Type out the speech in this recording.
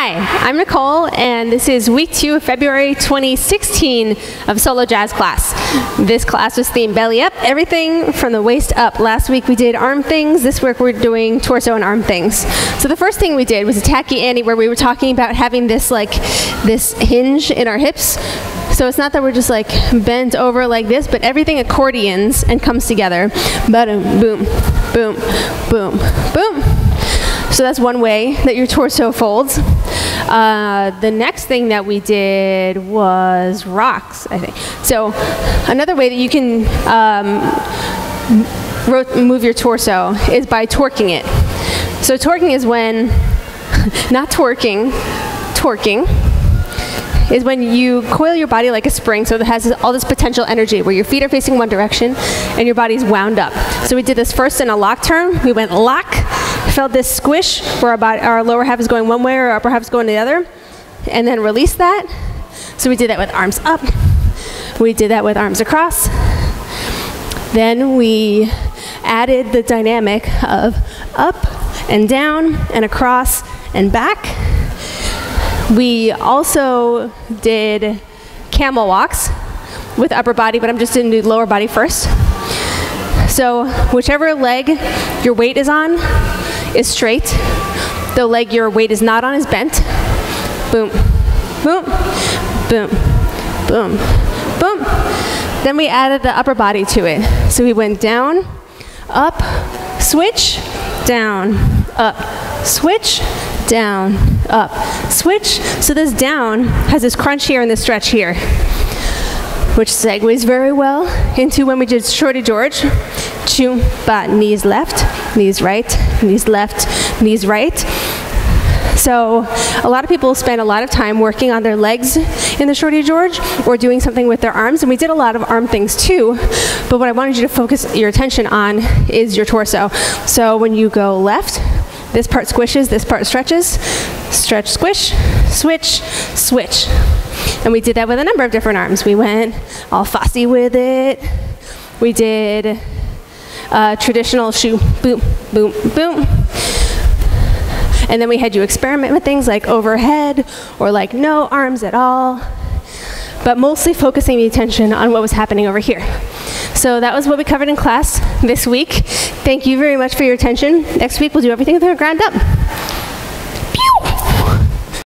Hi, I'm Nicole, and this is week 2 of February 2016 of Solo Jazz class. This class was themed belly up, everything from the waist up. Last week we did arm things. This week we're doing torso and arm things. So the first thing we did was a tacky Annie, where we were talking about having this hinge in our hips. So it's not that we're just like bent over like this, but everything accordions and comes together. Boom, boom, boom, boom, boom. So that's one way that your torso folds. The next thing that we did was rocks, I think. So another way that you can move your torso is by torquing it. So torquing is when, not twerking, torquing is when you coil your body like a spring, so it has all this potential energy where your feet are facing one direction and your body's wound up. So we did this first in a lock turn. We went lock, felt this squish where our lower half is going one way or our upper half is going the other, and then release that. So we did that with arms up. We did that with arms across. Then we added the dynamic of up and down and across and back. We also did camel walks with upper body, but I'm just going to do lower body first. So whichever leg your weight is on is straight. The leg your weight is not on is bent. Boom, boom, boom, boom, boom. Then we added the upper body to it. So we went down, up, switch, down, up, switch, down, up, switch. So this down has this crunch here and this stretch here, which segues very well into when we did Shorty George. Ba, knees left, knees right, knees left, knees right. So a lot of people spend a lot of time working on their legs in the Shorty George or doing something with their arms, and we did a lot of arm things too, but what I wanted you to focus your attention on is your torso. So when you go left, this part squishes, this part stretches, stretch, squish, switch, switch. And we did that with a number of different arms. We went all fussy with it. We did traditional shoe, boom, boom, boom. And then we had you experiment with things like overhead or like no arms at all, but mostly focusing the attention on what was happening over here. So that was what we covered in class this week. Thank you very much for your attention. Next week we'll do everything from the ground up.